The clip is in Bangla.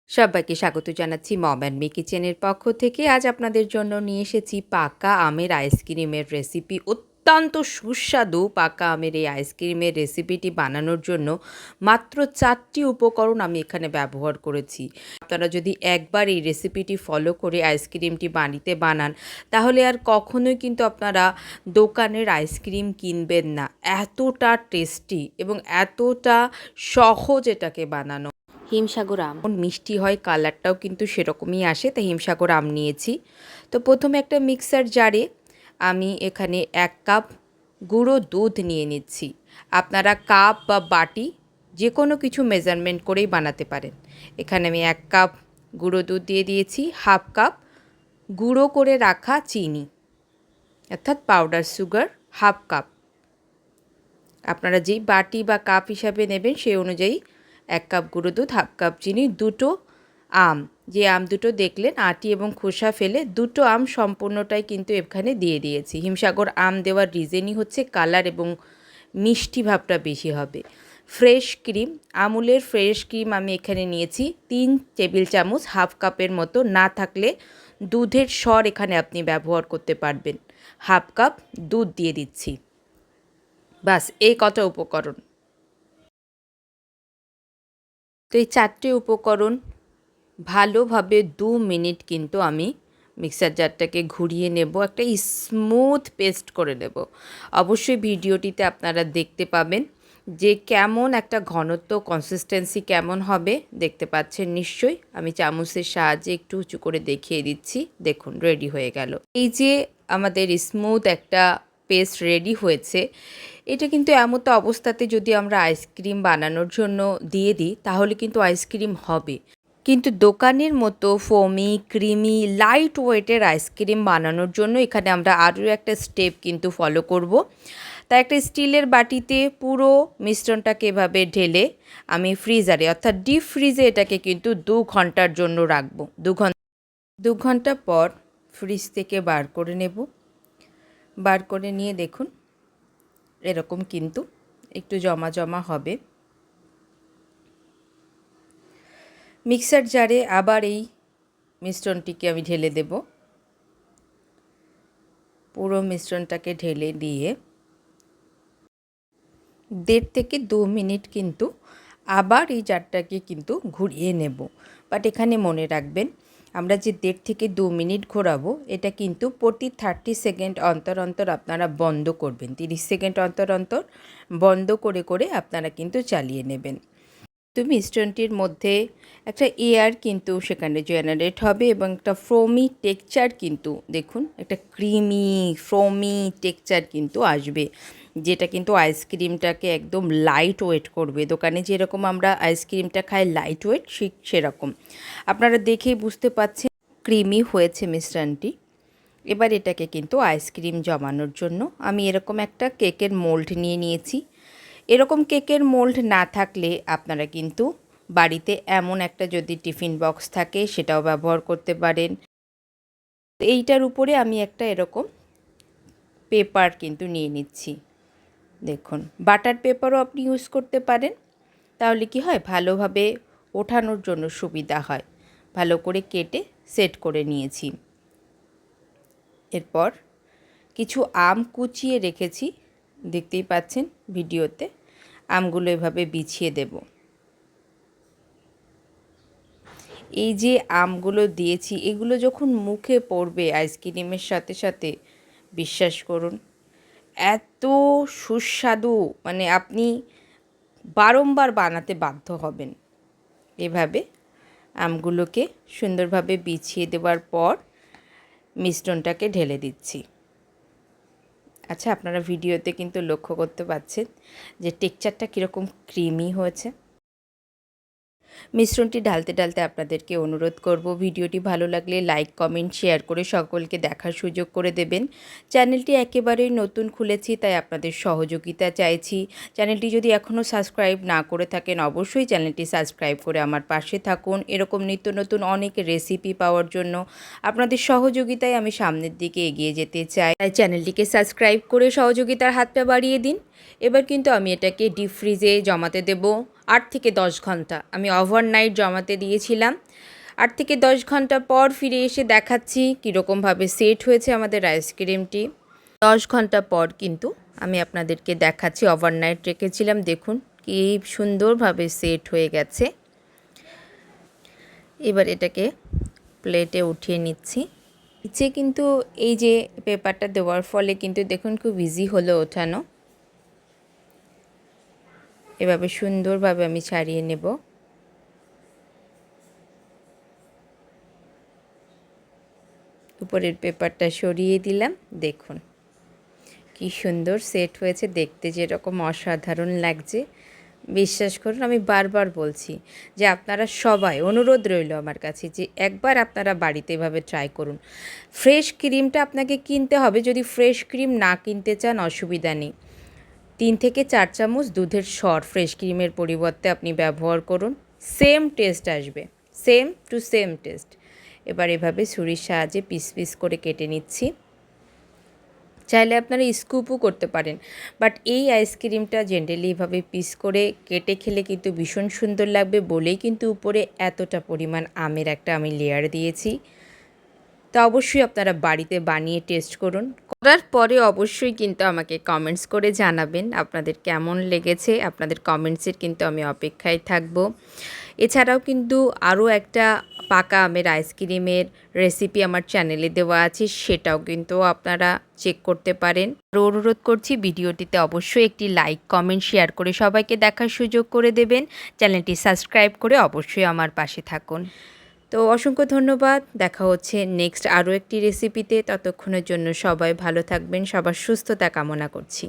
সবাইকে স্বাগত জানাচ্ছি মম অ্যান্ড মি কিচেনের পক্ষ থেকে। আজ আপনাদের জন্য নিয়ে এসেছি পাকা আমের আইসক্রিমের রেসিপি। অত্যন্ত সুস্বাদু পাকা আমের এই আইসক্রিমের রেসিপিটি বানানোর জন্য মাত্র 4টি উপকরণ আমি এখানে ব্যবহার করেছি। আপনারা যদি একবার এই রেসিপিটি ফলো করে আইসক্রিমটি বাড়িতে বানান, তাহলে আর কখনোই কিন্তু আপনারা দোকানের আইসক্রিম কিনবেন না। এতটা টেস্টি এবং এতটা সহজ এটাকে বানানো। হিমসাগর আম মিষ্টি হয়, কালারটাও কিন্তু সেরকমই আসে, তাই হিমসাগর আম নিয়েছি। তো প্রথমে একটা মিক্সার জারে আমি এখানে 1 কাপ গুঁড়ো দুধ নিয়ে নিচ্ছি। আপনারা কাপ বা বাটি যে কোনো কিছু মেজারমেন্ট করেই বানাতে পারেন। এখানে আমি 1 কাপ গুঁড়ো দুধ দিয়ে দিয়েছি, 1/2 কাপ গুঁড়ো করে রাখা চিনি অর্থাৎ পাউডার সুগার 1/2 কাপ। আপনারা যেই বাটি বা কাপ হিসাবে নেবেন সেই অনুযায়ী 1 কাপ গুঁড়ো দুধ, 1/2 কাপ চিনি, 2টো আম, যে আম দুটো দেখলেন আটি এবং খোসা ফেলে 2টো আম সম্পূর্ণটাই কিন্তু এখানে দিয়ে দিয়েছি। হিমসাগর আম দেওয়ার রিজনই হচ্ছে কালার এবং মিষ্টি ভাবটা বেশি হবে। ফ্রেশ ক্রিম, আমুলের ফ্রেশ ক্রিম আমি এখানে নিয়েছি 3 টেবিল চামচ, 1/2 কাপের মতো। না থাকলে দুধের সর এখানে আপনি ব্যবহার করতে পারবেন। 1/2 কাপ দুধ দিয়ে দিচ্ছি। বাস এই কটা উপকরণ। তো এই 4টে উপকরণ ভালোভাবে 2 মিনিট কিন্তু আমি মিক্সার জারটাকে ঘুরিয়ে নেব, একটা স্মুথ পেস্ট করে নেব। অবশ্যই ভিডিওটিতে আপনারা দেখতে পাবেন যে কেমন একটা ঘনত্ব, কনসিস্টেন্সি কেমন হবে। দেখতে পাচ্ছেন নিশ্চয়ই। আমি চামচের সাহায্যে একটু উঁচু করে দেখিয়ে দিচ্ছি। দেখুন রেডি হয়ে গেল। এই যে আমাদের স্মুথ একটা পেস্ট রেডি হয়েছে, এটা কিন্তু এমতো অবস্থাতে যদি আমরা আইসক্রিম বানানোর জন্য দিয়ে দিই, তাহলে কিন্তু আইসক্রিম হবে। কিন্তু দোকানের মতো ফোমি, ক্রিমি, লাইট ওয়েটের আইসক্রিম বানানোর জন্য এখানে আমরা আরও একটা স্টেপ কিন্তু ফলো করব। তাই একটা স্টিলের বাটিতে পুরো মিশ্রণটাকে এভাবে ঢেলে আমি ফ্রিজারে অর্থাৎ ডিপ ফ্রিজে এটাকে কিন্তু 2 ঘন্টার জন্য রাখবো। 2 ঘন্টা পর ফ্রিজ থেকে বার করে নেব। বার করে নিয়ে দেখুন এরকম কিন্তু একটু জমা জমা হবে। মিক্সার জারে আবার এই মিশ্রণটিকে আমি ঢেলে দেব। পুরো মিশ্রণটাকে ঢেলে দিয়ে 1.5 থেকে 2 মিনিট কিন্তু আবার এই জারটাকে কিন্তু ঘুরিয়ে নেব। বাট এখানে মনে রাখবেন, আমরা যে 1.5 থেকে 2 মিনিট ঘোরাবো, এটা কিন্তু প্রতি 30 সেকেন্ড অন্তর অন্তর আপনারা বন্ধ করবেন। 30 সেকেন্ড অন্তর অন্তর বন্ধ করে করে আপনারা কিন্তু চালিয়ে নেবেন। তো মিশ্রণটির মধ্যে একটা এয়ার কিন্তু সেখানে জেনারেট হবে এবং একটা ফোমি টেক্সচার কিন্তু দেখুন, একটা ক্রিমি ফোমি টেক্সচার কিন্তু আসবে, যেটা কিন্তু আইসক্রিমটাকে একদম লাইট ওয়েট করবে। দোকানে যেরকম আমরা আইসক্রিমটা খাই লাইট ওয়েট, ঠিক সেরকম। আপনারা দেখেই বুঝতে পারছেন ক্রিমি হয়েছে মিশ্রণটি। এবার এটাকে কিন্তু আইসক্রিম জমানোর জন্য আমি এরকম একটা কেকের মোল্ড নিয়ে নিয়েছি। এরকম কেকের মোল্ড না থাকলে আপনারা কিন্তু বাড়িতে এমন একটা যদি টিফিন বক্স থাকে সেটাও ব্যবহার করতে পারেন। এইটার উপরে আমি একটা এরকম পেপার কিন্তু নিয়ে নিচ্ছি। দেখুন বাটার পেপারও আপনি ইউজ করতে পারেন, তাহলে কি হয় ভালোভাবে ওঠানোর জন্য সুবিধা হয়। ভালো করে কেটে সেট করে নিয়েছি। এরপর কিছু আম কুচিয়ে রেখেছি, দেখতেই পাচ্ছেন ভিডিওতে। আমগুলো এভাবে বিছিয়ে দেব। এই যে আমগুলো দিয়েছি, এগুলো যখন মুখে পড়বে আইসক্রিমের সাথে সাথে, বিশ্বাস করুন এত সুস্বাদু, মানে আপনি বারংবার বানাতে বাধ্য হবেন। এভাবে আমগুলোকে সুন্দরভাবে বিছিয়ে দেওয়ার পর মিশ্রণটাকে ঢেলে দিচ্ছি। আচ্ছা, আপনারা ভিডিওতে কিন্তু লক্ষ্য করতে পারছেন যে টেক্সচারটা কীরকম ক্রিমি হয়েছে। মিশ্রণটি ঢালতে ঢালতে আপনাদেরকে অনুরোধ করব, ভিডিওটি ভালো লাগলে লাইক, কমেন্ট, শেয়ার করে সকলকে দেখার সুযোগ করে দেবেন। চ্যানেলটি একেবারেই নতুন খুলেছি, তাই আপনাদের সহযোগিতা চাইছি। চ্যানেলটি যদি এখনও সাবস্ক্রাইব না করে থাকেন, অবশ্যই চ্যানেলটি সাবস্ক্রাইব করে আমার পাশে থাকুন। এরকম নিত্য নতুন অনেক রেসিপি পাওয়ার জন্য আপনাদের সহযোগিতায় আমি সামনের দিকে এগিয়ে যেতে চাই। তাই চ্যানেলটিকে সাবস্ক্রাইব করে সহযোগিতার হাতটা বাড়িয়ে দিন। এবার কিন্তু আমি এটাকে ডিপ ফ্রিজে জমাতে দেব 8 থেকে 10 ঘন্টা আমি ওভারনাইট জমাতে দিয়েছিলাম। 8 থেকে 10 ঘন্টা পর ফিরে এসে দেখাচ্ছি কীরকমভাবে সেট হয়েছে আমাদের আইসক্রিমটি। 10 ঘন্টা পর কিন্তু আমি আপনাদেরকে দেখাচ্ছি, ওভারনাইট রেখেছিলাম, দেখুন কি সুন্দরভাবে সেট হয়ে গেছে। এবার এটাকে প্লেটে উঠিয়ে নিচ্ছি। নিচে কিন্তু এই যে পেপারটা দেওয়ার ফলে কিন্তু দেখুন খুব ইজি হলো ওঠানো। এভাবে সুন্দরভাবে আমি ছাড়িয়ে নেব। উপরের পেপারটা সরিয়ে দিলাম, দেখুন কি সুন্দর সেট হয়েছে, দেখতে যেরকম অসাধারণ লাগছে। বিশ্বাস করুন, আমি বারবার বলছি যে আপনারা সবাই, অনুরোধ রইল আমার কাছে যে একবার আপনারা বাড়িতে এভাবে ট্রাই করুন। ফ্রেশ ক্রিমটা আপনাকে কিনতে হবে, যদি ফ্রেশ ক্রিম না কিনতে চান অসুবিধা নেই। 3 থেকে 4 চামচ দুধের সর ফ্রেশ ক্রিমের পরিবর্তে আপনি ব্যবহার করুন, সেম টেস্ট আসবে, সেম টু সেম টেস্ট। এবার এভাবে ছুরির সাহায্যে পিস পিস করে কেটে নিচ্ছি। চাইলে আপনারা স্কুপও করতে পারেন, বাট এই আইসক্রিমটা জেনারেলি এভাবে পিস করে কেটে খেলে কিন্তু ভীষণ সুন্দর লাগবে বলেই কিন্তু উপরে এতটা পরিমাণ আমের একটা আমি লেয়ার দিয়েছি। তো অবশ্যই আপনারা বাড়িতে বানিয়ে টেস্ট করুন, করার পরে অবশ্যই কিন্তু আমাকে কমেন্টস করে জানাবেন আপনাদের কেমন লেগেছে। আপনাদের কমেন্টসের কিন্তু আমি অপেক্ষায় থাকব। এছাড়াও কিন্তু আরও একটা পাকা আমের আইসক্রিমের রেসিপি আমার চ্যানেলে দেওয়া আছে, সেটাও কিন্তু আপনারা চেক করতে পারেন। আরও অনুরোধ করছি ভিডিওটিতে অবশ্যই একটি লাইক, কমেন্ট, শেয়ার করে সবাইকে দেখার সুযোগ করে দেবেন। চ্যানেলটি সাবস্ক্রাইব করে অবশ্যই আমার পাশে থাকুন। তো অসংখ্য ধন্যবাদ, দেখা হচ্ছে নেক্সট আরও একটি রেসিপিতে। ততক্ষণের জন্য সবাই ভালো থাকবেন, সবার সুস্থতা কামনা করছি।